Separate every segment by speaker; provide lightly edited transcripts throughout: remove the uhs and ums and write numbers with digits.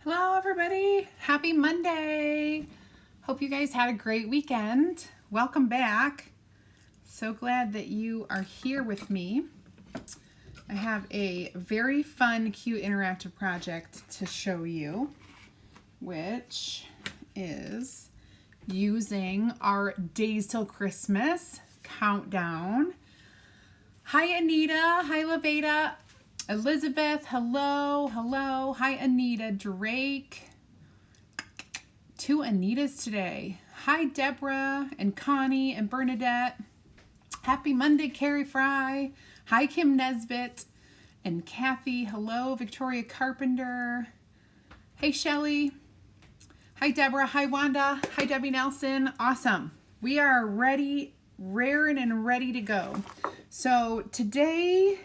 Speaker 1: Hello everybody, happy Monday. Hope you guys had a great weekend. Welcome back. So glad that you are here with me. I have a very fun, cute, interactive project to show you, which is using our Days Till Christmas countdown. Hi Anita, hi Laveda. Elizabeth, hello, hello. Hi, Anita. Drake. 2 Anitas today. Hi, Deborah and Connie and Bernadette. Happy Monday, Carrie Fry. Hi, Kim Nesbitt and Kathy. Hello, Victoria Carpenter. Hey, Shelly. Hi, Deborah. Hi, Wanda. Hi, Debbie Nelson. Awesome. We are ready, raring and ready to go. So today,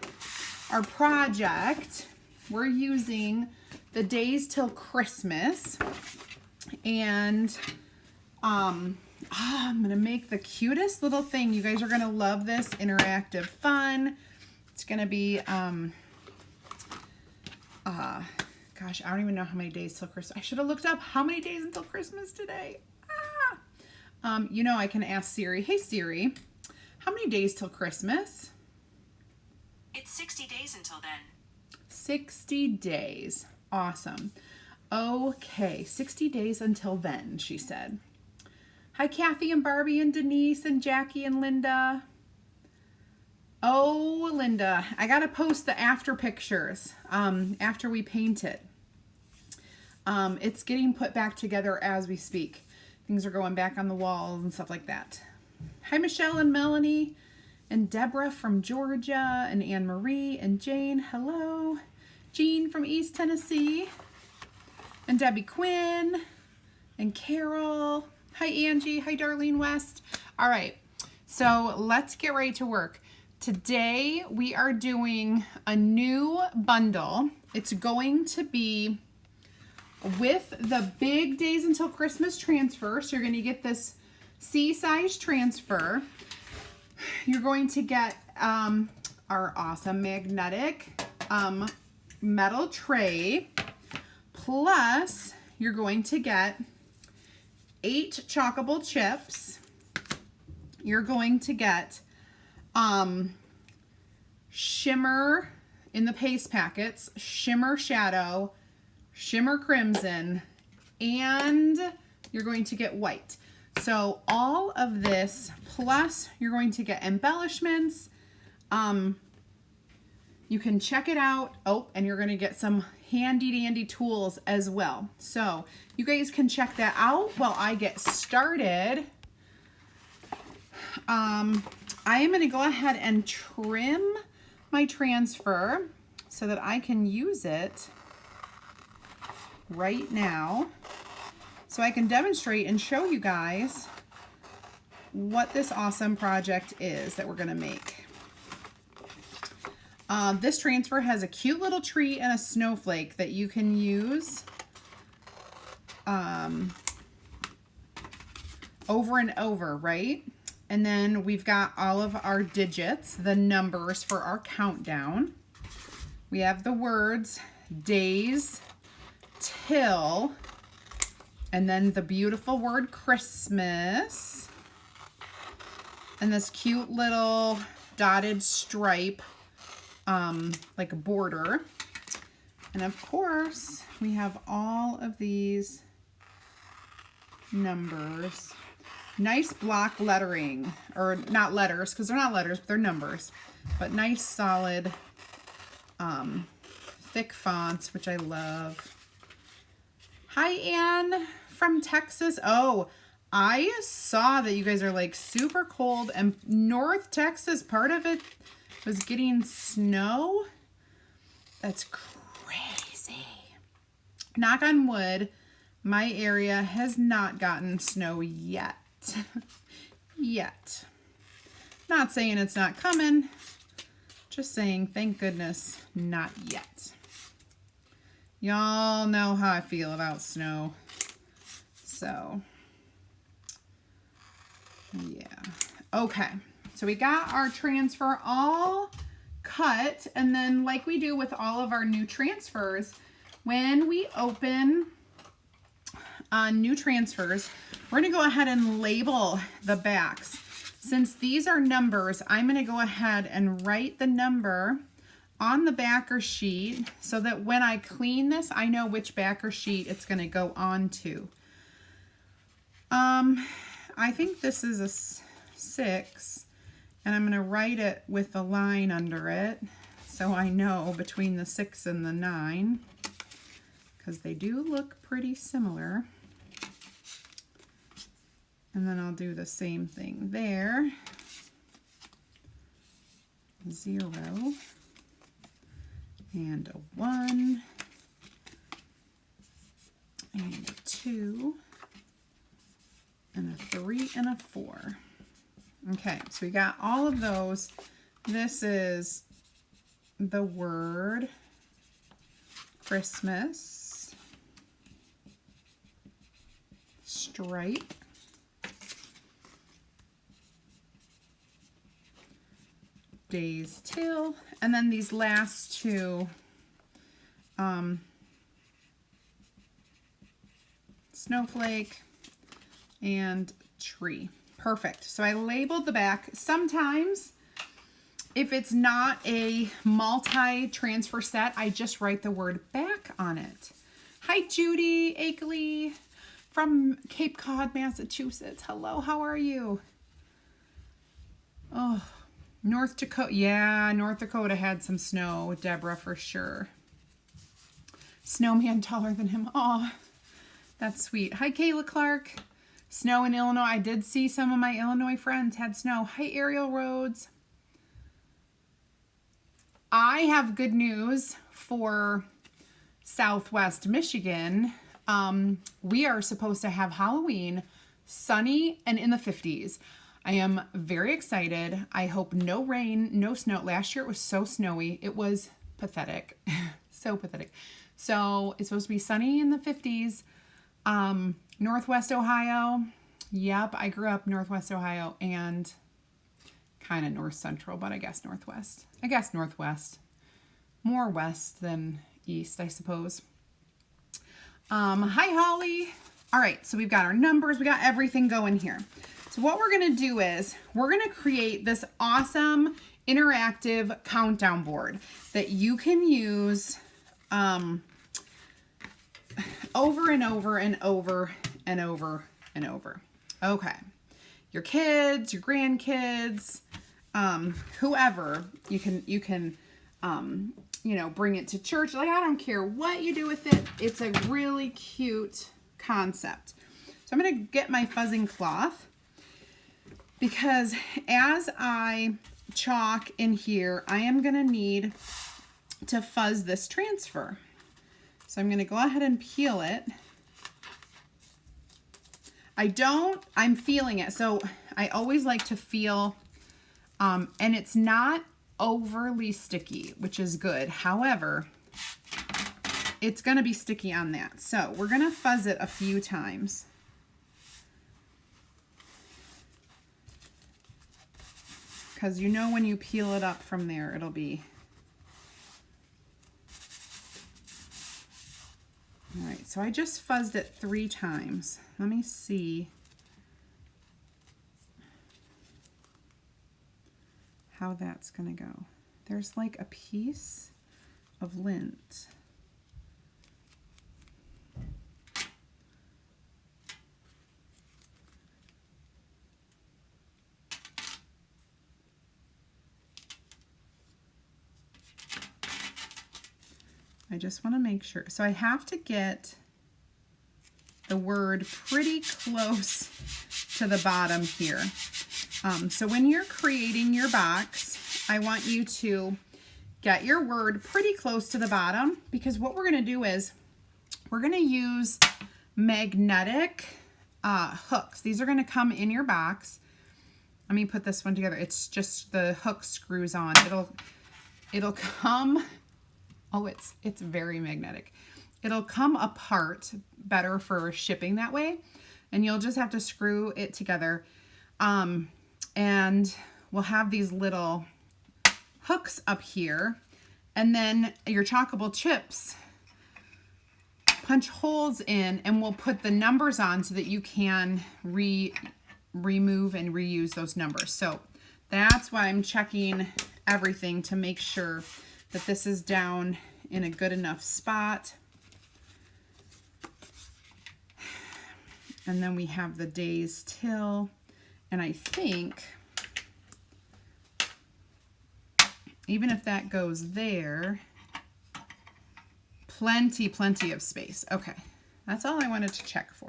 Speaker 1: our project, we're using the Days Till Christmas, and I'm gonna make the cutest little thing. You guys are gonna love this interactive fun. It's gonna be gosh, I don't even know how many days till Christmas. I should have looked up how many days until Christmas today. You know, I can ask Siri. Hey Siri, how many days till Christmas?
Speaker 2: It's 60 days until then.
Speaker 1: 60 days. Awesome. Okay, 60 days until then, she said. Hi, Kathy and Barbie and Denise and Jackie and Linda. Oh, Linda, I got to post the after pictures after we paint it. It's getting put back together as we speak. Things are going back on the walls and stuff like that. Hi, Michelle and Melanie. And Deborah from Georgia, and Anne Marie, and Jane, hello. Jean from East Tennessee, and Debbie Quinn, and Carol. Hi, Angie. Hi, Darlene West. All right, so let's get ready to work. Today, we are doing a new bundle. It's going to be with the big Days Until Christmas transfer. So you're going to get this C-size transfer. You're going to get our awesome magnetic metal tray, plus you're going to get 8 chockable chips. You're going to get shimmer in the paste packets, shimmer shadow, shimmer crimson, and you're going to get white. So all of this, plus you're going to get embellishments. You can check it out. Oh, and you're going to get some handy dandy tools as well. So you guys can check that out while I get started. I am going to go ahead and trim my transfer so that I can use it right now. So I can demonstrate and show you guys what this awesome project is that we're going to make. This transfer has a cute little tree and a snowflake that you can use over and over, right? And then we've got all of our digits, the numbers for our countdown. We have the words days till, and then the beautiful word Christmas, and this cute little dotted stripe, like a border. And of course, we have all of these numbers. Nice block lettering, or not letters, because they're not letters, but they're numbers. But nice, solid, thick fonts, which I love. Hi, Anne from Texas. Oh, I saw that you guys are like super cold, and North Texas, part of it was getting snow. That's crazy. Knock on wood, my area has not gotten snow yet. Yet. Not saying it's not coming, just saying thank goodness not yet. Y'all know how I feel about snow. So, yeah. Okay, so we got our transfer all cut, and then like we do with all of our new transfers, when we open new transfers, we're going to go ahead and label the backs. Since these are numbers, I'm going to go ahead and write the number on the backer sheet so that when I clean this, I know which backer sheet it's going to go on to. I think this is a 6, and I'm going to write it with a line under it so I know between the 6 and the 9, because they do look pretty similar. And then I'll do the same thing there. 0 and a 1 and a 2 and a 3 and a 4. Okay, so we got all of those. This is the word Christmas, stripe, days till, and then these last two, snowflake and tree. Perfect. So I labeled the back. Sometimes if it's not a multi-transfer set, I just write the word back on it. Hi, Judy Akeley from Cape Cod, Massachusetts. Hello, how are you? Oh, North Dakota. Yeah, North Dakota had some snow, Deborah, for sure. Snowman taller than him. Oh, that's sweet. Hi, Kayla Clark. Snow in Illinois. I did see some of my Illinois friends had snow. Hi, Ariel Rhodes. I have good news for Southwest Michigan. We are supposed to have Halloween sunny and in the 50s. I am very excited. I hope no rain, no snow. Last year it was so snowy. It was pathetic. So pathetic. So it's supposed to be sunny in the 50s. Northwest Ohio. Yep, I grew up Northwest Ohio and kind of north central, but I guess northwest. I guess northwest. More west than east, I suppose. Hi, Holly. All right, so we've got our numbers. We got everything going here. So what we're going to do is we're going to create this awesome interactive countdown board that you can use over and over and over and over and over. Okay. Your kids, your grandkids, whoever, you can you know, bring it to church. Like, I don't care what you do with it. It's a really cute concept. So I'm going to get my fuzzing cloth because as I chalk in here, I am going to need to fuzz this transfer. So I'm going to go ahead and peel it. I'm feeling it. So I always like to feel, and it's not overly sticky, which is good. However, it's going to be sticky on that. So we're going to fuzz it a few times. Because you know when you peel it up from there, it'll be... All right, so I just fuzzed it 3 times. Let me see how that's gonna go. There's like a piece of lint. I just want to make sure. So I have to get the word pretty close to the bottom here. So when you're creating your box, I want you to get your word pretty close to the bottom, because what we're going to do is we're going to use magnetic hooks. These are going to come in your box. Let me put this one together. It's just the hook screws on. It'll come... Oh, it's very magnetic. It'll come apart better for shipping that way. And you'll just have to screw it together. And we'll have these little hooks up here. And then your chalkable chips punch holes in, and we'll put the numbers on so that you can remove and reuse those numbers. So that's why I'm checking everything to make sure that this is down in a good enough spot. And then we have the days till, and I think even if that goes there, plenty of space. Okay, that's all I wanted to check for.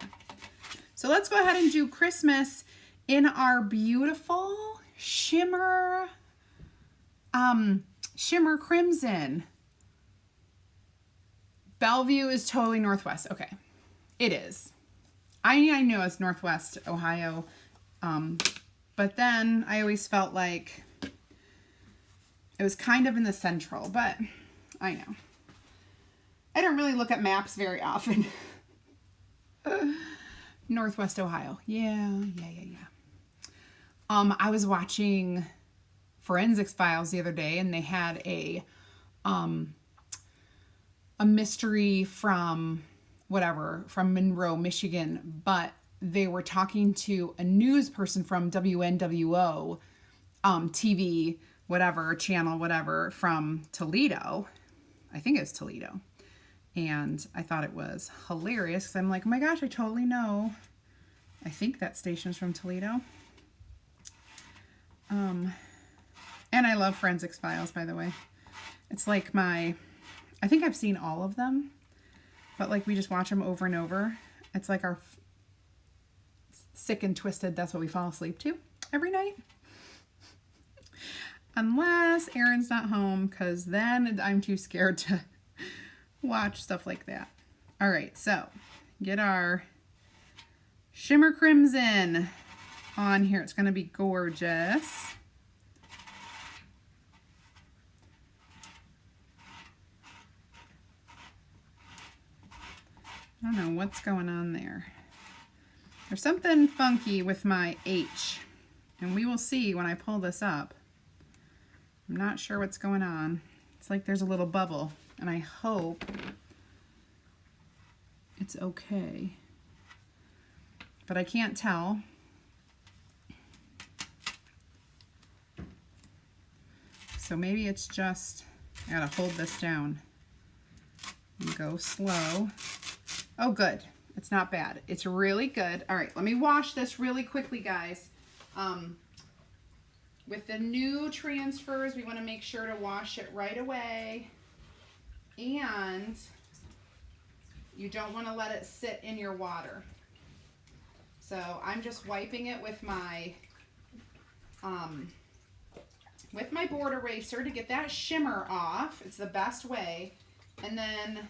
Speaker 1: So let's go ahead and do Christmas in our beautiful shimmer crimson. Bellevue is totally Northwest. Okay, it is. I know it's Northwest Ohio, but then I always felt like it was kind of in the central, but I know. I don't really look at maps very often. Northwest Ohio. Yeah. I was watching Forensics Files the other day, and they had a mystery from Monroe, Michigan, but they were talking to a news person from WNWO TV, whatever, channel, whatever, from Toledo. I think it's Toledo. And I thought it was hilarious because I'm like, oh my gosh, I totally know. I think that station's from Toledo. And I love Forensics Files, by the way. It's like I think I've seen all of them, but like we just watch them over and over. It's like our Sick and Twisted, that's what we fall asleep to every night. Unless Aaron's not home, because then I'm too scared to watch stuff like that. All right, so get our shimmer crimson on here. It's going to be gorgeous. I don't know what's going on there. There's something funky with my H, and we will see when I pull this up. I'm not sure what's going on. It's like there's a little bubble, and I hope it's okay, but I can't tell. So maybe it's just, I gotta hold this down and go slow. Oh, good. It's not bad. It's really good. All right, let me wash this really quickly, guys. With the new transfers, we want to make sure to wash it right away. And you don't want to let it sit in your water. So I'm just wiping it with my board eraser to get that shimmer off. It's the best way. And then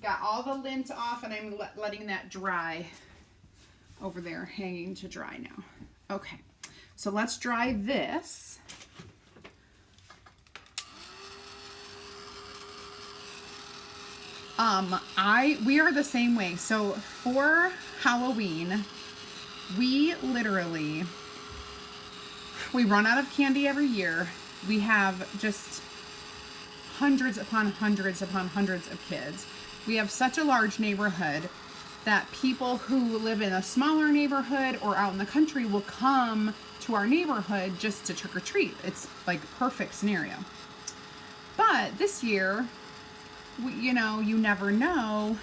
Speaker 1: got all the lint off, and I'm letting that dry over there, hanging to dry now. Okay, so let's dry this. We are the same way. So for Halloween, we run out of candy every year. We have just hundreds upon hundreds upon hundreds of kids. We have such a large neighborhood that people who live in a smaller neighborhood or out in the country will come to our neighborhood just to trick or treat. It's like a perfect scenario. But this year, you never know,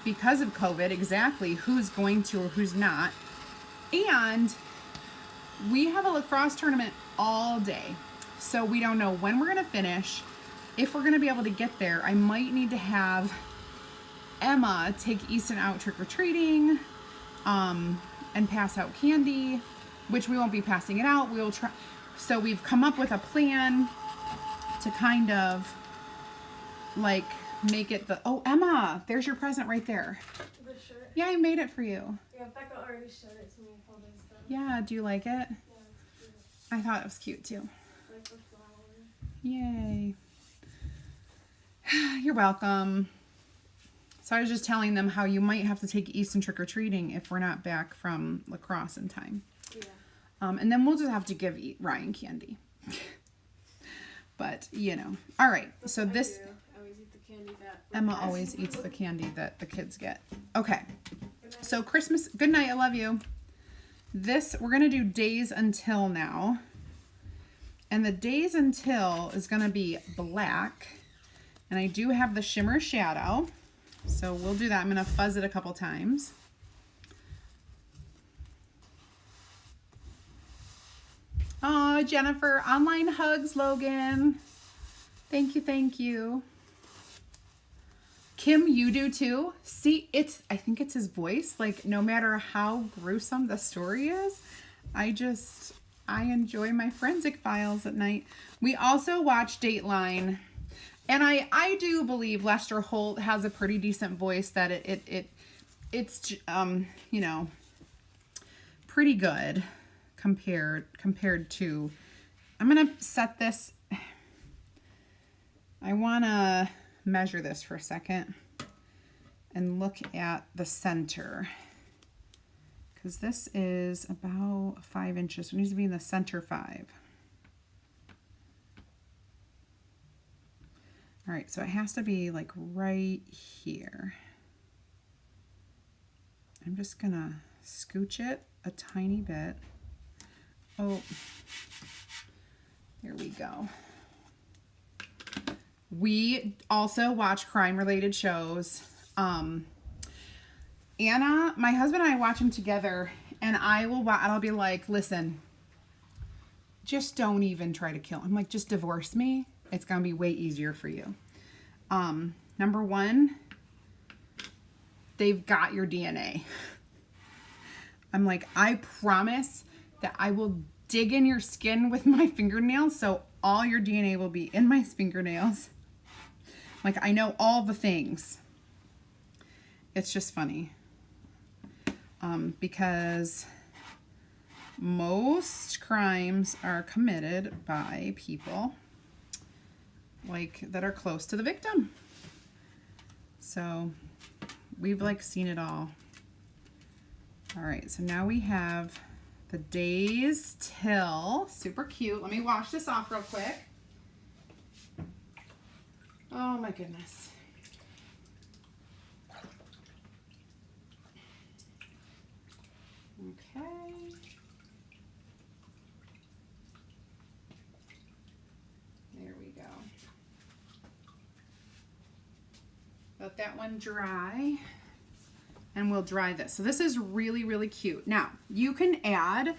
Speaker 1: because of COVID, exactly who's going to or who's not. And we have a lacrosse tournament all day. So we don't know when we're going to finish. If we're going to be able to get there, I might need to have Emma take Easton out trick-or-treating and pass out candy, which we won't be passing it out. We will try. So we've come up with a plan to kind of like make it the, oh, Emma, there's your present right there.
Speaker 3: The shirt?
Speaker 1: Yeah, I made it for you.
Speaker 3: Yeah, Becca already showed it to me a couple days ago.
Speaker 1: Yeah, do you like it?
Speaker 3: Yeah, it's cute.
Speaker 1: I thought it was cute too.
Speaker 3: Like the flower.
Speaker 1: Yay. You're welcome. So I was just telling them how you might have to take Easton trick-or-treating if we're not back from lacrosse in time.
Speaker 3: Yeah.
Speaker 1: And then we'll just have to give Ryan candy. But, All right.
Speaker 3: That's
Speaker 1: so
Speaker 3: what
Speaker 1: this...
Speaker 3: I always eat the candy that
Speaker 1: Emma always eats the candy that the kids get. Okay, so Christmas, good night, I love you. This, we're gonna do days until now. And the days until is gonna be black. And I do have the shimmer shadow. So we'll do that. I'm gonna fuzz it a couple times. Oh, Jennifer, online hugs, Logan. Thank you, thank you. Kim, you do too? See, I think it's his voice. Like, no matter how gruesome the story is, I enjoy my forensic files at night. We also watch Dateline, and I do believe Lester Holt has a pretty decent voice, that it's you know, pretty good compared to, I'm gonna set this, I wanna measure this for a second and look at the center, because this is about 5 inches, so it needs to be in the center 5. All right, so it has to be like right here. I'm just gonna scooch it a tiny bit. Oh, there we go. We also watch crime-related shows. Anna, my husband and I watch them together, and I'll be like, listen, just don't even try to kill him. I'm like, just divorce me. It's gonna be way easier for you. Number one, they've got your DNA. I'm like, I promise that I will dig in your skin with my fingernails, so all your DNA will be in my fingernails. Like, I know all the things. It's just funny. Because most crimes are committed by people like that are close to the victim. So we've like seen it all. All right, so now we have the days till. Super cute. Let me wash this off real quick. Oh my goodness. Okay. There we go. Let that one dry. And we'll dry this. So this is really, really cute. Now, you can add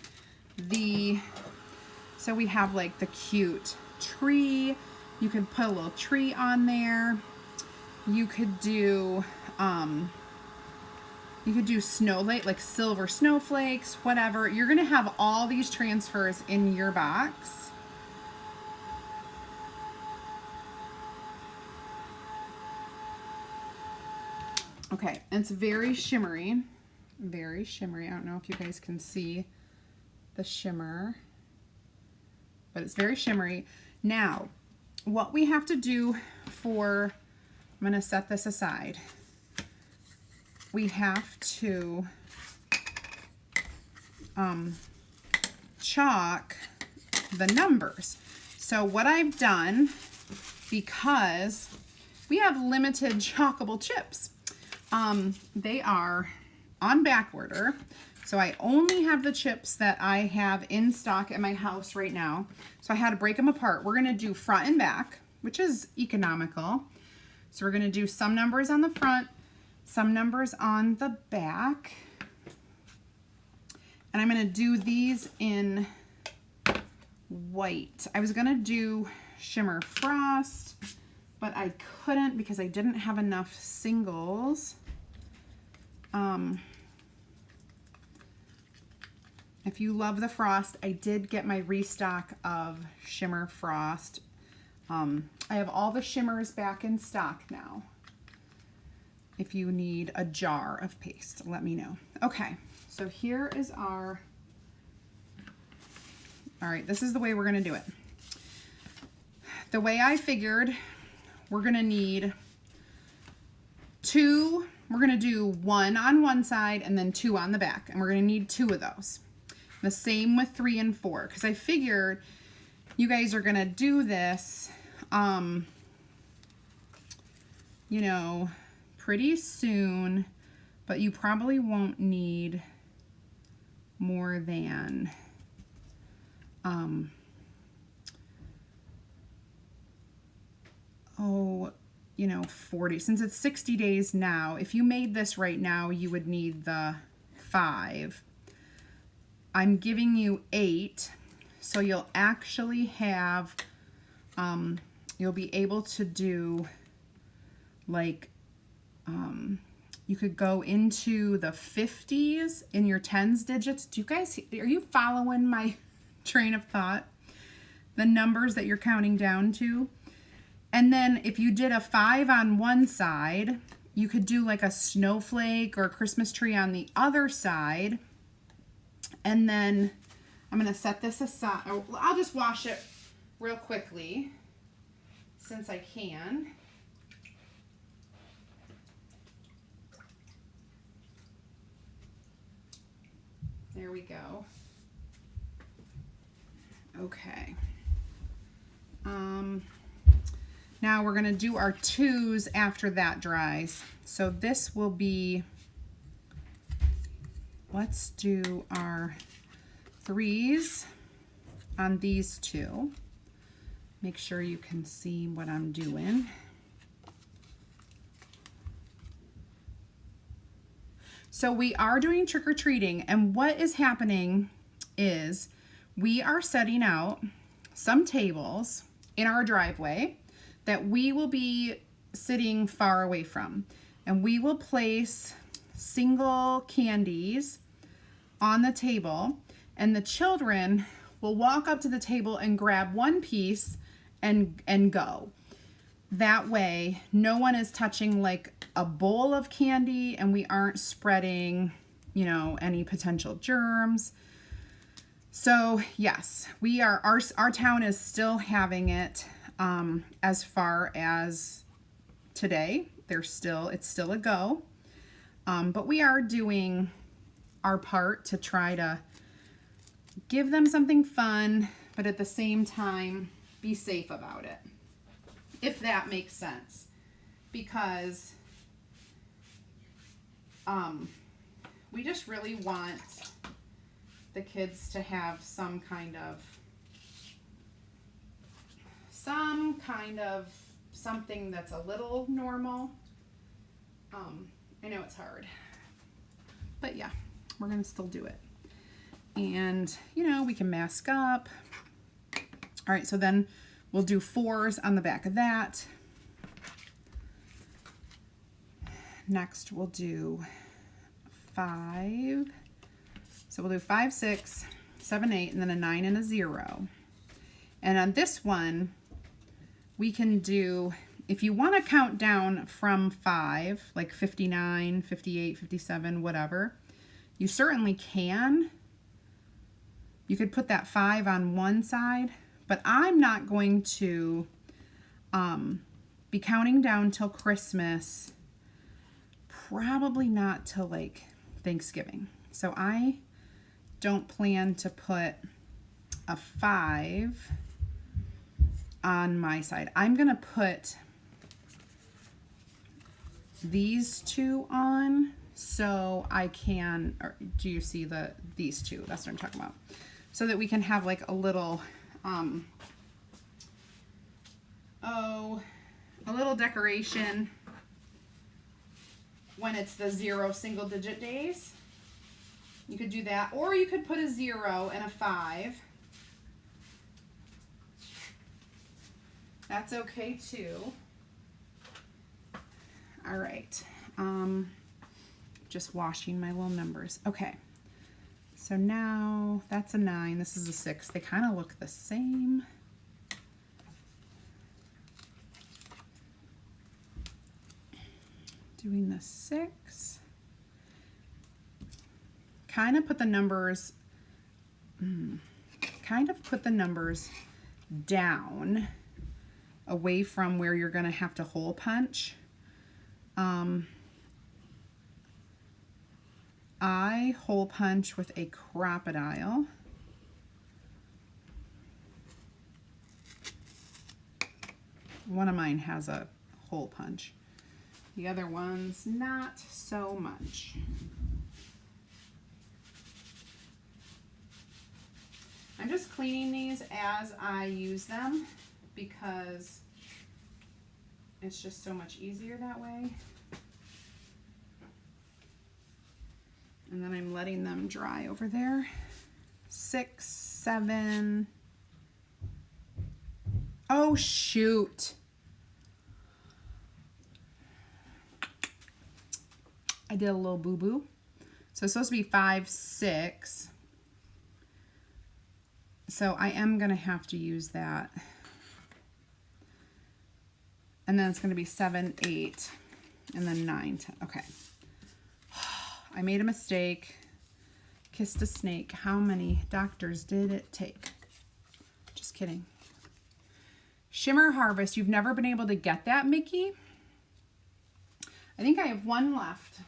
Speaker 1: so we have like the cute tree. You can put a little tree on there. You could do snowflake, like silver snowflakes, whatever. You're gonna have all these transfers in your box. Okay, and it's very shimmery. Very shimmery. I don't know if you guys can see the shimmer, but it's very shimmery. Now, what we have to do I'm gonna set this aside. We have to chalk the numbers. So what I've done, because we have limited chalkable chips, they are on back order. So I only have the chips that I have in stock at my house right now. So I had to break them apart. We're gonna do front and back, which is economical. So we're gonna do some numbers on the front, some numbers on the back. And I'm gonna do these in white. I was gonna do shimmer frost, but I couldn't because I didn't have enough singles. If you love the frost, I did get my restock of shimmer frost. I have all the shimmers back in stock now. If you need a jar of paste, let me know. Okay, so here is all right, this is the way we're gonna do it. The way I figured, we're gonna need 2, we're gonna do 1 on one side and then 2 on the back, and we're gonna need 2 of those. The same with 3 and 4, because I figured you guys are gonna do this you know, pretty soon, but you probably won't need more than, you know, 40. Since it's 60 days now, if you made this right now, you would need the 5. I'm giving you 8, so you'll actually have, you'll be able to do like, you could go into the 50s in your tens digits. Do you guys, are you following my train of thought? The numbers that you're counting down to. And then if you did a 5 on one side, you could do like a snowflake or a Christmas tree on the other side. And then I'm going to set this aside. I'll just wash it real quickly since I can. There we go. Okay. Now we're going to do our 2s after that dries. So this will be, let's do our 3s on these 2. Make sure you can see what I'm doing. So we are doing trick-or-treating, and what is happening is we are setting out some tables in our driveway that we will be sitting far away from, and we will place single candies on the table, and the children will walk up to the table and grab one piece and go. That way, no one is touching like a bowl of candy, and we aren't spreading, you know, any potential germs. So yes, we are, our town is still having it as far as today. It's still a go. But we are doing our part to try to give them something fun, but at the same time, be safe about it. If that makes sense. Because we just really want the kids to have some kind of something that's a little normal. I know it's hard, but yeah, we're gonna still do it. And you know, we can mask up. All right, so then we'll do 4s on the back of that. Next we'll do 5. So we'll do 5, 6, 7, 8, and then a 9 and a 0. And on this one, we can do, if you want to count down from 5, like 59, 58, 57, whatever, you certainly can. You could put that 5 on one side, but I'm not going to be counting down till Christmas, probably not till like Thanksgiving. So I don't plan to put a 5 on my side. I'm gonna put these 2 on so I can, or do you see these 2? That's what I'm talking about. So that we can have like a little, a little decoration when it's the 0 single digit days. You could do that, or you could put a 0 and a 5. That's okay too. All right, just washing my little numbers. Okay, so now that's a 9, this is a 6. They kind of look the same. Doing the 6. Kind of put the numbers down away from where you're going to have to hole punch. I hole punch with a crocodile. One of mine has a hole punch. The other ones, not so much. I'm just cleaning these as I use them because it's just so much easier that way. And then I'm letting them dry over there. 6, 7. Oh, shoot. I did a little boo-boo. So it's supposed to be 5, 6. So I am going to have to use that. And then it's going to be 7, 8, and then 9, 10. Okay. I made a mistake. Kissed a snake. How many doctors did it take? Just kidding. Shimmer Harvest. You've never been able to get that, Mickey? I think I have one left.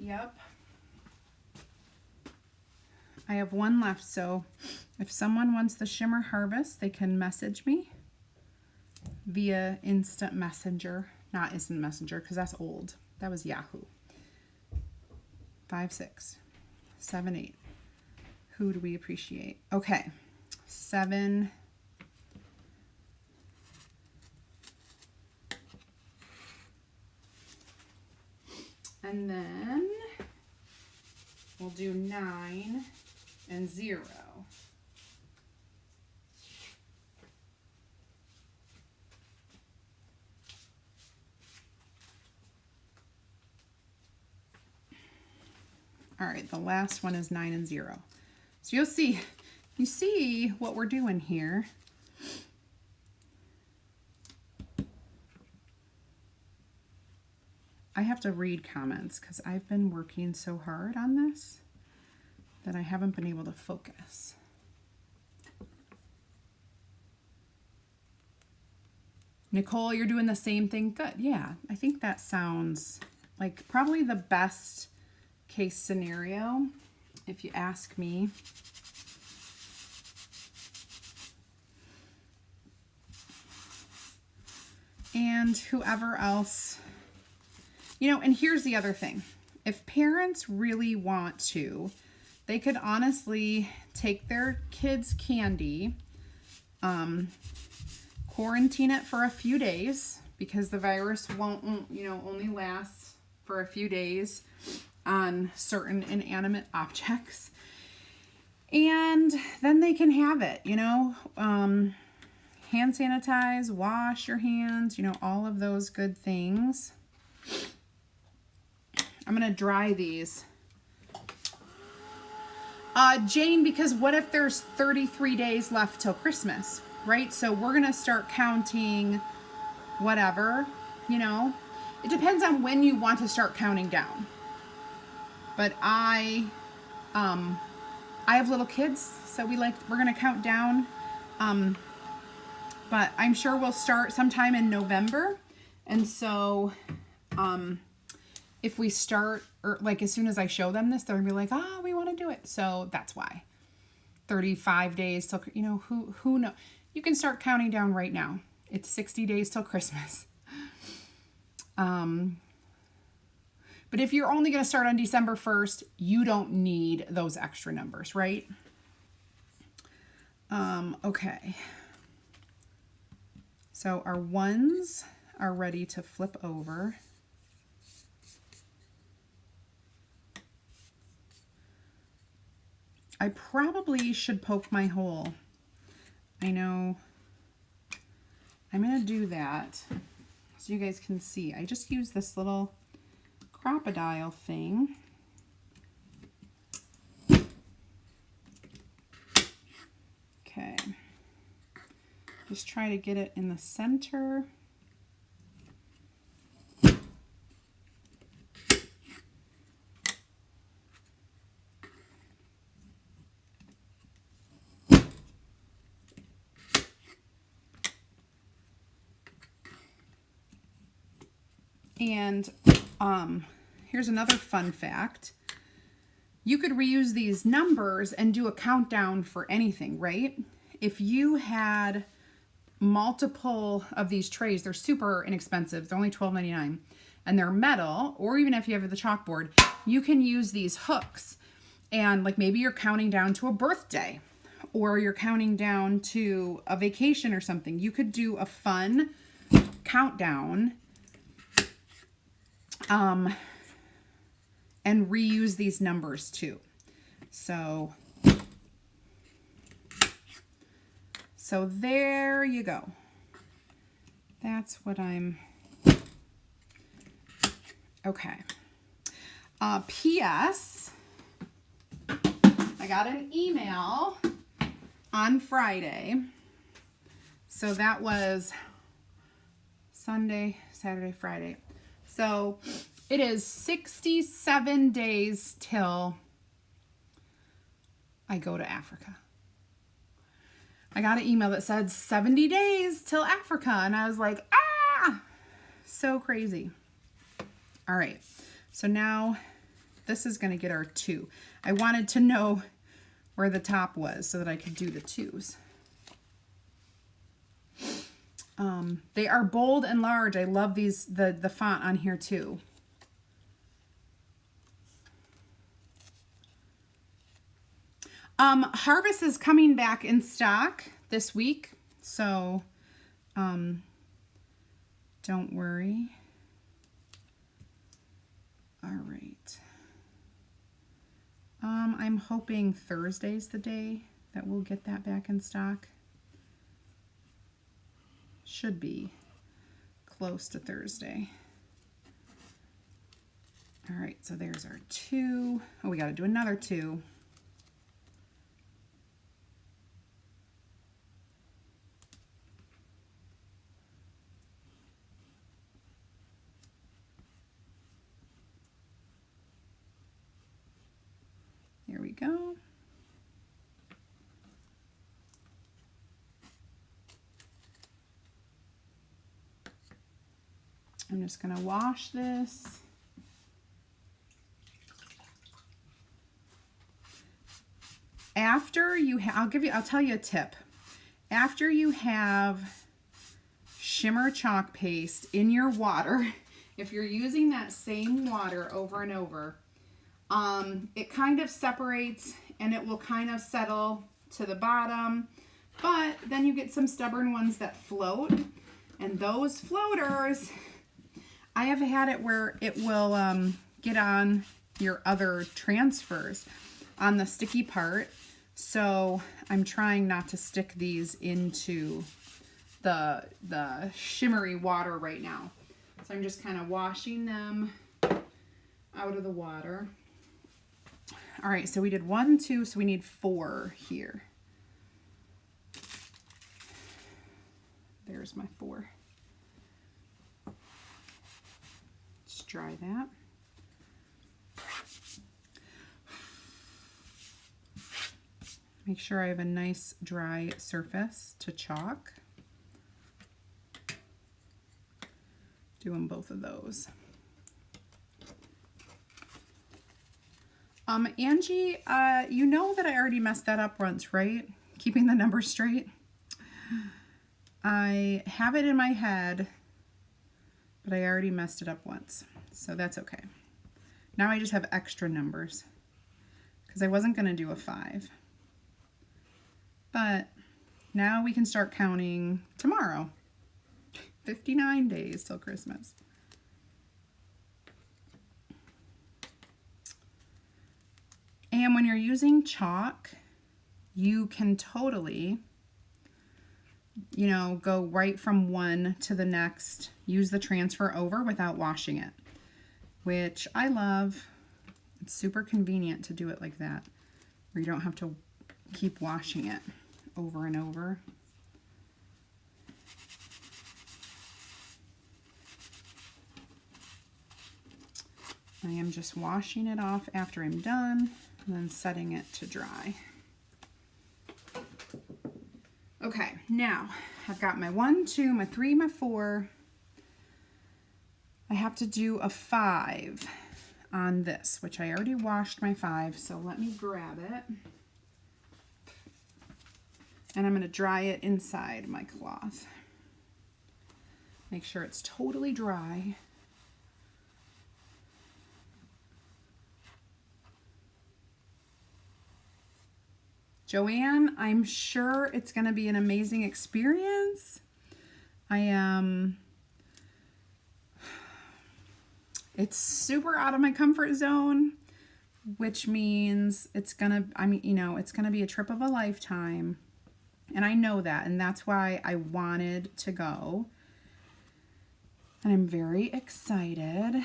Speaker 1: Yep. I have one left, so if someone wants the Shimmer Harvest, they can message me via Instant Messenger. Not Instant Messenger, because that's old. That was Yahoo. 5, 6, 7, 8. Who do we appreciate? Okay. 7. And then we'll do 9 and 0. All right, the last one is 9 and 0. So you see what we're doing here. I have to read comments because I've been working so hard on this that I haven't been able to focus. Nicole, you're doing the same thing. Good. Yeah, I think that sounds like probably the best case scenario, if you ask me. And whoever else, you know, and here's the other thing. If parents really want to, they could honestly take their kids' candy, quarantine it for a few days because the virus won't, you know, only lasts for a few days on certain inanimate objects. And then they can have it, you know, hand sanitize, wash your hands, you know, all of those good things. I'm going to dry these. Jane, because what if there's 33 days left till Christmas, right? So we're going to start counting whatever, you know. It depends on when you want to start counting down. But I have little kids, so we're going to count down. But I'm sure we'll start sometime in November. And so, if we start, or like as soon as I show them this, they're gonna be like, oh, we want to do it. So that's why. 35 days till, you know, who knows? You can start counting down right now. It's 60 days till Christmas. But if you're only going to start on December 1st, you don't need those extra numbers, right? Okay. So our ones are ready to flip over. I probably should poke my hole. I know. I'm going to do that so you guys can see. I just used this little crocodile thing. Okay. Just try to get it in the center. And here's another fun fact. you could reuse these numbers and do a countdown for anything, right? If you had multiple of these trays, they're super inexpensive. They're only $12.99 and they're metal, or even if you have the chalkboard, you can use these hooks. And like maybe you're counting down to a birthday or you're counting down to a vacation or something. You could do a fun countdown and reuse these numbers too. So there you go. That's what I'm, okay. P.S. I got an email on Friday. So that was Sunday, Saturday, Friday. So it is 67 days till I go to Africa. I got an email that said 70 days till Africa. And I was like, ah, so crazy. All right. So now this is going to get our 2. I wanted to know where the top was so that I could do the 2s. They are bold and large. I love these, the font on here too. Harvest is coming back in stock this week, so don't worry. All right. I'm hoping Thursday's the day that we'll get that back in stock. Should be close to Thursday. All right, so there's our 2. Oh, we got to do another 2. There we go. I'm just going to wash this. After you I'll tell you a tip. After you have shimmer chalk paste in your water, if you're using that same water over and over, it kind of separates and it will kind of settle to the bottom, but then you get some stubborn ones that float, and those floaters, I have had it where it will get on your other transfers on the sticky part. So I'm trying not to stick these into the shimmery water right now. So I'm just kind of washing them out of the water. All right, so we did 1, 2, so we need 4 here. There's my 4. Let's dry that. Make sure I have a nice dry surface to chalk. Doing both of those. Angie, you know that I already messed that up once, right? Keeping the numbers straight. I have it in my head, but I already messed it up once, so that's okay. Now I just have extra numbers because I wasn't going to do a 5. But now we can start counting tomorrow. 59 days till Christmas. And when you're using chalk, you can totally, you know, go right from one to the next, use the transfer over without washing it, which I love. It's super convenient to do it like that, where you don't have to keep washing it over and over. I am just washing it off after I'm done and then setting it to dry. Okay, now I've got my 1, 2, my 3, my 4. I have to do a 5. on this, which I already washed my 5, so let me grab it. And I'm going to dry it inside my cloth. Make sure it's totally dry. Joanne, I'm sure it's going to be an amazing experience. It's super out of my comfort zone, which means it's going to, it's going to be a trip of a lifetime. And I know that, and that's why I wanted to go. And I'm very excited.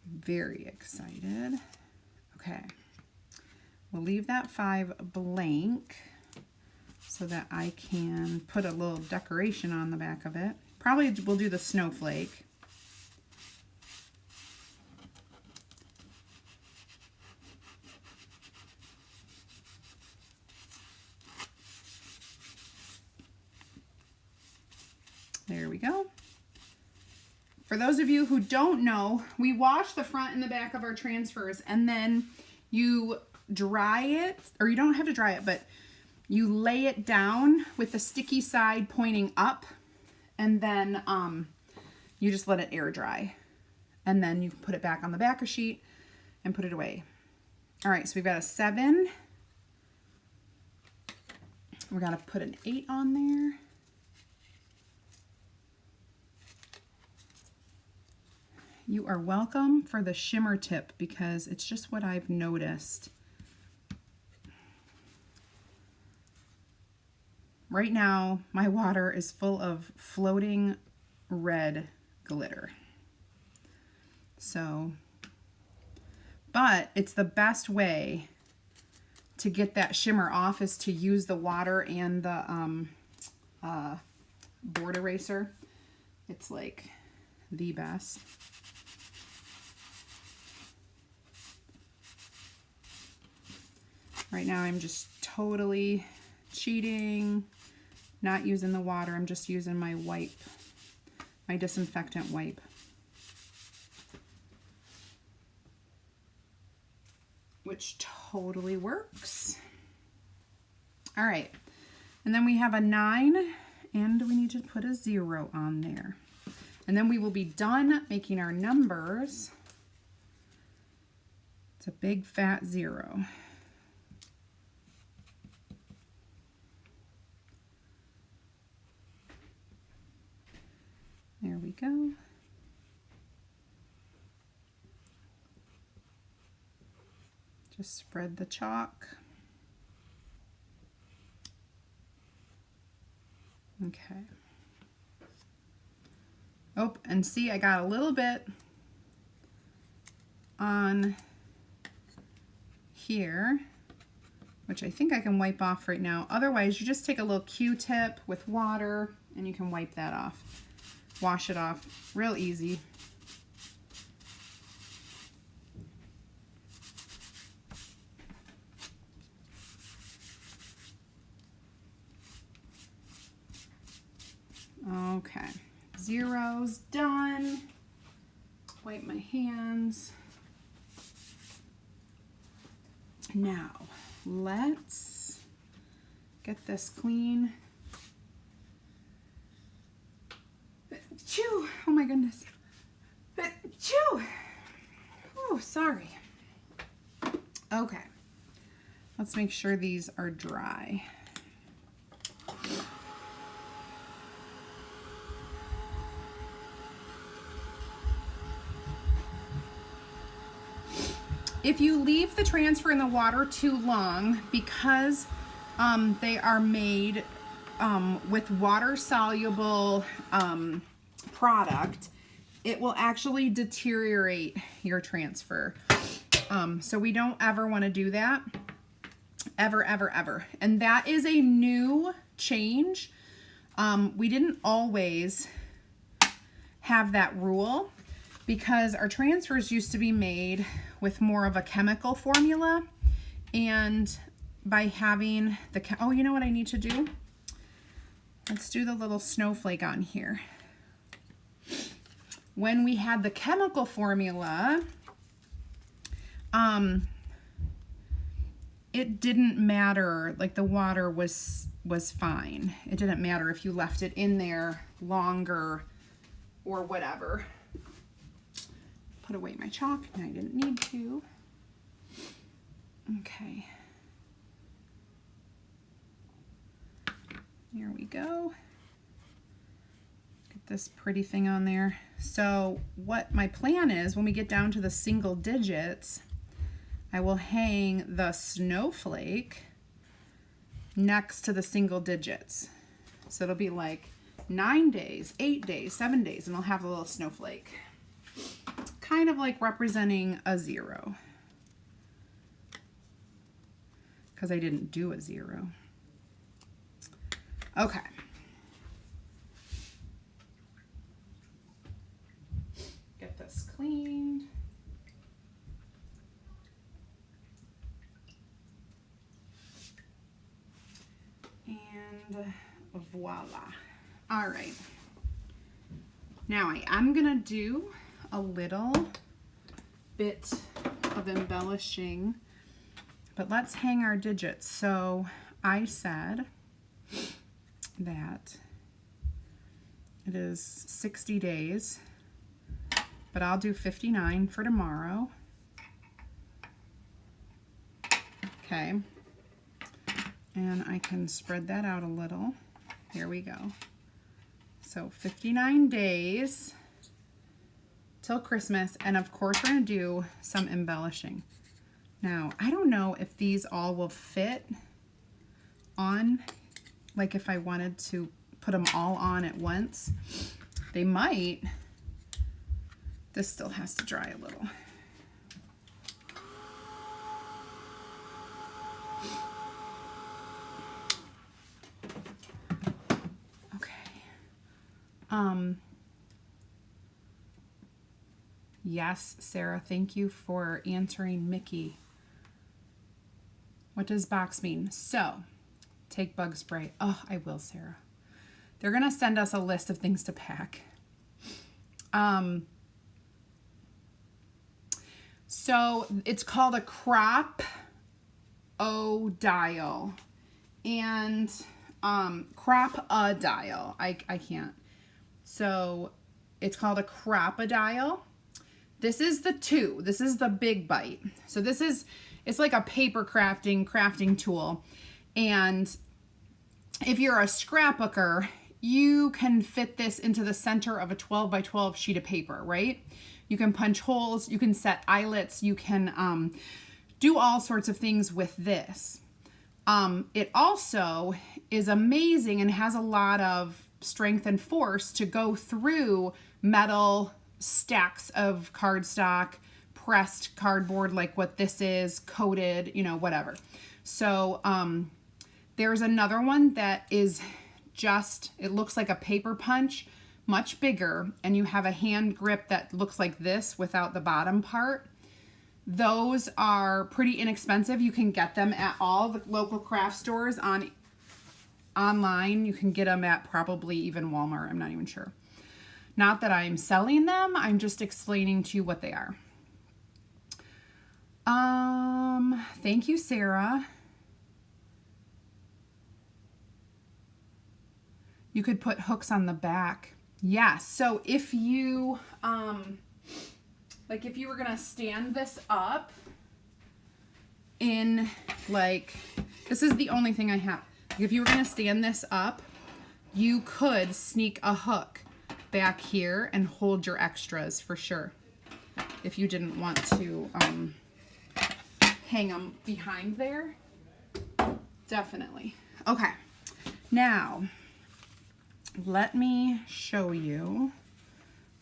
Speaker 1: Very excited. Okay. We'll leave that 5 blank so that I can put a little decoration on the back of it. Probably we'll do the snowflake. There we go. For those of you who don't know, we wash the front and the back of our transfers, and then you dry it, or you don't have to dry it, but you lay it down with the sticky side pointing up, and then you just let it air dry. And then you can put it back on the backer sheet and put it away. All right, so we've got a 7. We got to put an 8 on there. You are welcome for the shimmer tip because it's just what I've noticed. Right now, my water is full of floating red glitter. So, but it's the best way to get that shimmer off is to use the water and the board eraser. It's like the best. Right now I'm just totally cheating, not using the water. I'm just using my wipe, my disinfectant wipe. Which totally works. All right, and then we have a 9, and we need to put a 0 on there. And then we will be done making our numbers. It's a big fat 0. There we go. Just spread the chalk. Okay. Oh, and see, I got a little bit on here, which I think I can wipe off right now. Otherwise, you just take a little Q-tip with water and you can wipe that off. Wash it off real easy. Okay, 0's done. Wipe my hands. Now, let's get this clean. Chew! Oh my goodness. Chew! Oh, sorry. Okay. Let's make sure these are dry. If you leave the transfer in the water too long, because they are made with water-soluble product, it will actually deteriorate your transfer. So we don't ever want to do that. Ever, ever, ever. And that is a new change. We didn't always have that rule because our transfers used to be made with more of a chemical formula, and by having the, oh, you know what I need to do? Let's do the little snowflake on here. when we had the chemical formula, it didn't matter, like the water was fine. It didn't matter if you left it in there longer or whatever. Put away my chalk, and I didn't need to. Okay. Here we go. Get this pretty thing on there. So what my plan is, when we get down to the single digits, I will hang the snowflake next to the single digits. So it'll be like 9 days, 8 days, 7 days, and I'll have a little snowflake. Kind of like representing a 0. Because I didn't do a 0. Okay. Get this cleaned. And voila. All right. Now I am gonna do a little bit of embellishing, but let's hang our digits. So I said that it is 60 days, but I'll do 59 for tomorrow. Okay. And I can spread that out a little. Here we go. So 59 days till Christmas, and of course we're gonna do some embellishing. Now, I don't know if these all will fit on, like if I wanted to put them all on at once. They might. This still has to dry a little. Yes, Sarah, thank you for answering Mickey. What does box mean? So, take bug spray. Oh, I will, Sarah. They're going to send us a list of things to pack. So, it's called a crop-o-dial. And crop-a-dial. I can't. So, it's called a crop-a-dial. This is the 2. This is the big bite. So this is, it's like a paper crafting tool. And if you're a scrapbooker, you can fit this into the center of a 12 by 12 sheet of paper, right? You can punch holes, you can set eyelets, you can do all sorts of things with this. It also is amazing and has a lot of strength and force to go through metal stacks of cardstock, pressed cardboard like what this is, coated, you know, whatever. So there's another one that is just, it looks like a paper punch, much bigger, and you have a hand grip that looks like this without the bottom part. Those are pretty inexpensive. You can get them at all the local craft stores online. You can get them at probably even Walmart. I'm not even sure. Not that I'm selling them, I'm just explaining to you what they are. Thank you, Sarah. You could put hooks on the back. Yes, so if you, like if you were gonna stand this up in like, this is the only thing I have. If you were gonna stand this up, you could sneak a hook back here and hold your extras for sure if you didn't want to hang them behind there. Definitely. Okay, now let me show you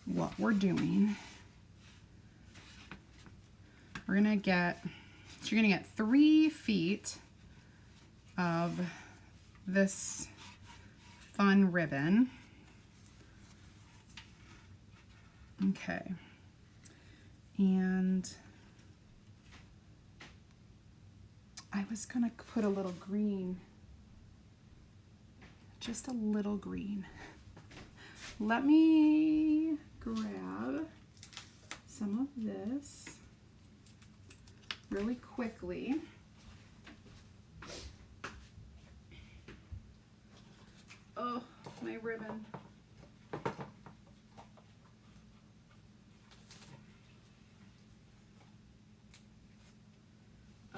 Speaker 1: what we're doing. We're gonna get, so you're gonna get 3 feet of this fun ribbon. Okay, and I was gonna put a little green, just a little green. Let me grab some of this really quickly. Oh, my ribbon.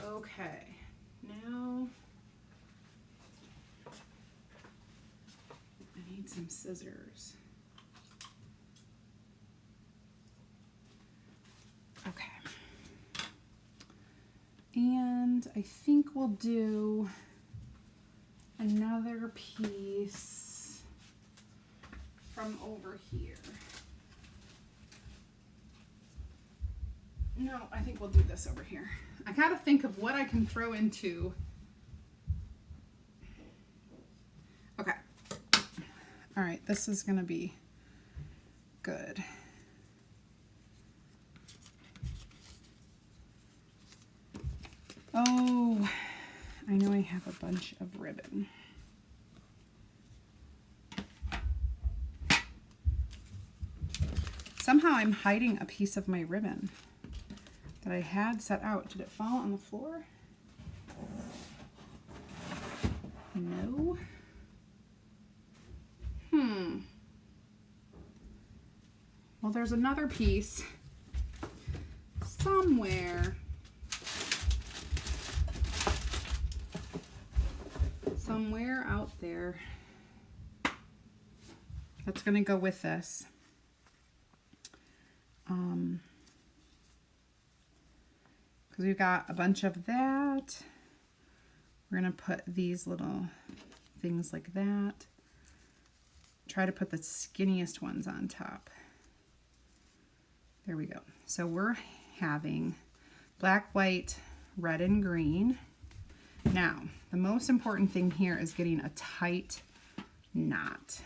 Speaker 1: Okay, now I need some scissors. Okay. And I think we'll do another piece from over here. No, I think we'll do this over here. I gotta think of what I can throw into. Okay. All right, this is gonna be good. Oh, I know I have a bunch of ribbon. Somehow I'm hiding a piece of my ribbon that I had set out. Did it fall on the floor? No. Well, there's another piece somewhere. Somewhere out there. That's gonna go with this. Because we've got a bunch of that. We're gonna put these little things like that. Try to put the skinniest ones on top. There we go. So we're having black, white, red, and green. Now, the most important thing here is getting a tight knot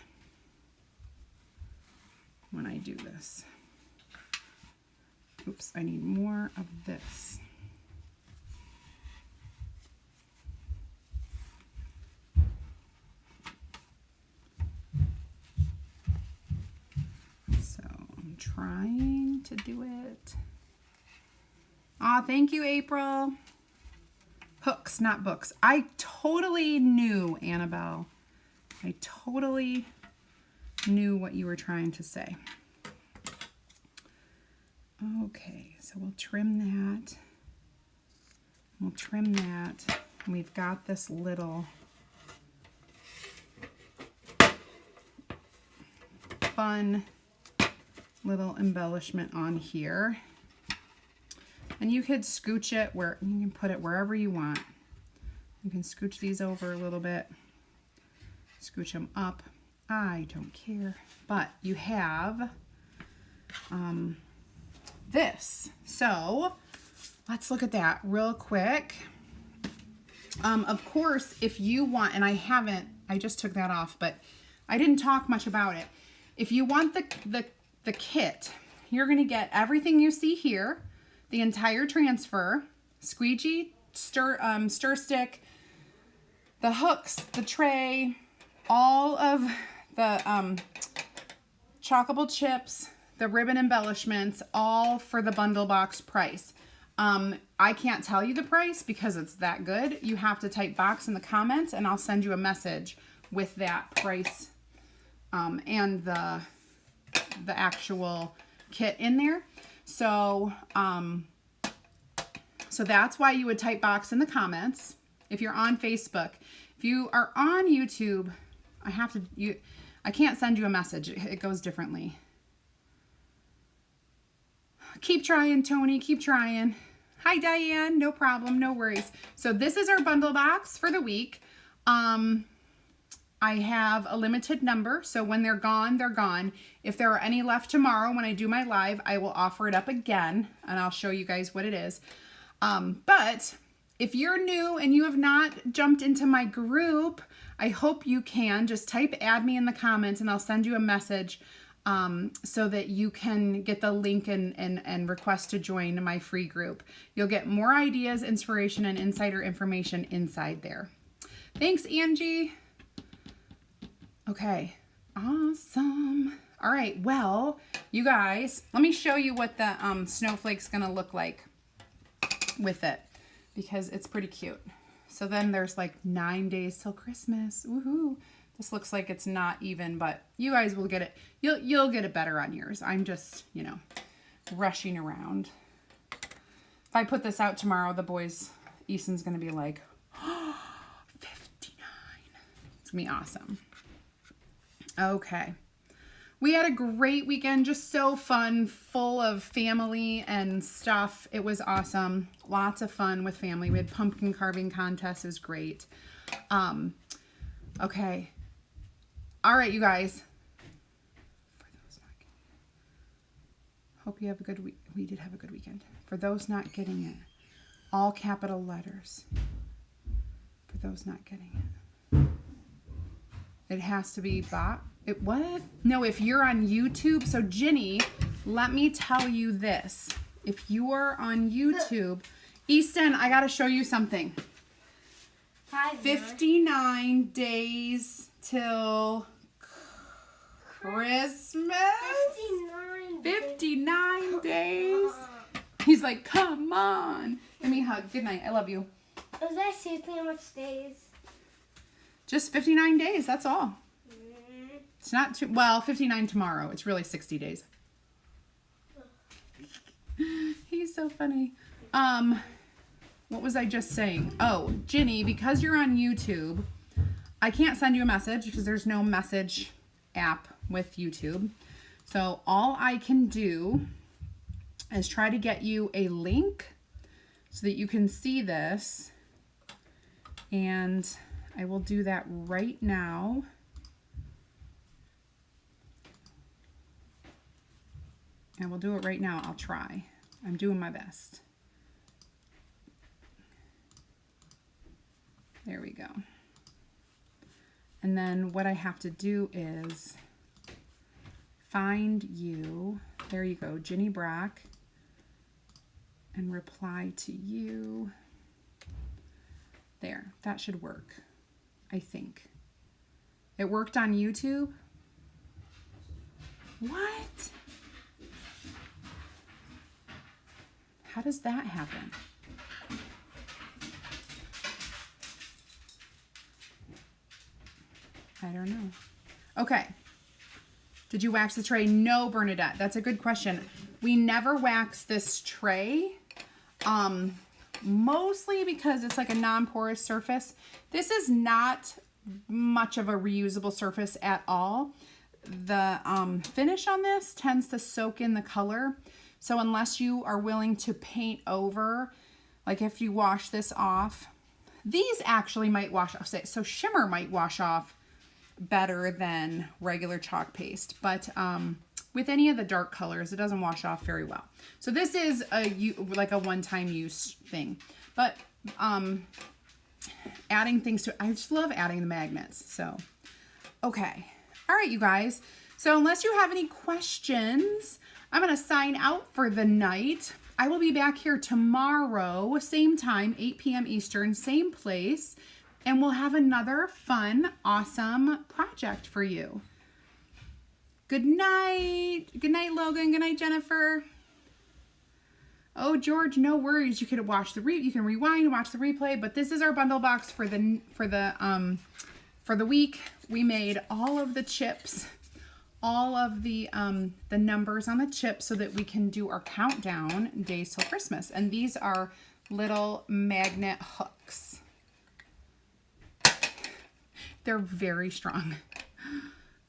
Speaker 1: when I do this. Oops, I need more of this. So I'm trying to do it. Aw, thank you, April. Hooks, not books. I totally knew, Annabelle. I totally knew what you were trying to say. Okay, so we'll trim that. We'll trim that. And we've got this little fun little embellishment on here. And you could scooch it where you can put it wherever you want. You can scooch these over a little bit, scooch them up. I don't care. But you have this. So let's look at that real quick. Of course, if you want, and I just took that off, but I didn't talk much about it. If you want the kit, you're gonna get everything you see here. The entire transfer, squeegee, stir stick, the hooks, the tray, all of the chockable chips, the ribbon embellishments, all for the bundle box price. I can't tell you the price because it's that good. You have to type box in the comments and I'll send you a message with that price and the actual kit in there. So, so that's why you would type box in the comments if you're on Facebook. If you are on YouTube, I can't send you a message. It goes differently. Keep trying, Tony. Keep trying. Hi, Diane. No problem. No worries. So this is our bundle box for the week. I have a limited number, so when they're gone, they're gone. If there are any left tomorrow when I do my live, I will offer it up again, and I'll show you guys what it is. But if you're new and you have not jumped into my group, I hope you can. Just type add me in the comments, and I'll send you a message so that you can get the link and request to join my free group. You'll get more ideas, inspiration, and insider information inside there. Thanks, Angie. Okay, awesome. All right, well, you guys, let me show you what the snowflake's gonna look like with it, because it's pretty cute. So then there's like 9 days till Christmas. Woohoo! This looks like it's not even, but you guys will get it. You'll get it better on yours. I'm just, you know, rushing around. If I put this out tomorrow, the boys, Easton's gonna be like, oh, 59. It's gonna be awesome. Okay. We had a great weekend, just so fun, full of family and stuff. It was awesome. Lots of fun with family. We had pumpkin carving contests. It was great. Okay. All right, you guys. Hope you have a good week. We did have a good weekend. For those not getting it, all capital letters. For those not getting it. It has to be bot. It what? No, if you're on YouTube. So Ginny, let me tell you this. If you are on YouTube, Easton, I got to show you something. 59 days till Christmas. 59 days. He's like, come on. Give me a hug. Good night. I love you.
Speaker 3: Was that seriously how much days?
Speaker 1: Just 59 days. That's all. It's not too, well, 59 tomorrow. It's really 60 days. He's so funny. What was I just saying? Oh, Ginny, because you're on YouTube, I can't send you a message because there's no message app with YouTube. So all I can do is try to get you a link so that you can see this. And I will do that right now. I will do it right now. I'll try. I'm doing my best. There we go. And then what I have to do is find you. There you go, Ginny Brock. And reply to you. There, that should work, I think. It worked on YouTube? What? How does that happen? I don't know. Okay. Did you wax the tray? No, Bernadette. That's a good question. We never wax this tray. Mostly because it's like a non-porous surface. This is not much of a reusable surface at all. The finish on this tends to soak in the color. So unless you are willing to paint over, like if you wash this off, these actually might wash off. So shimmer might wash off better than regular chalk paste. But with any of the dark colors, it doesn't wash off very well. So this is like a one-time use thing. But adding things to, I just love adding the magnets. So, okay. All right, you guys. So unless you have any questions, I'm going to sign out for the night. I will be back here tomorrow, same time, 8 p.m. Eastern, same place. And we'll have another fun, awesome project for you. Good night. Good night, Logan. Good night, Jennifer. Oh, George, no worries. You could watch you can rewind and watch the replay, but this is our bundle box for the week. We made all of the chips, all of the numbers on the chips so that we can do our countdown days till Christmas. And these are little magnet hooks. They're very strong.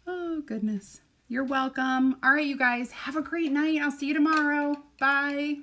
Speaker 1: Oh, goodness. You're welcome. All right, you guys, have a great night. I'll see you tomorrow. Bye.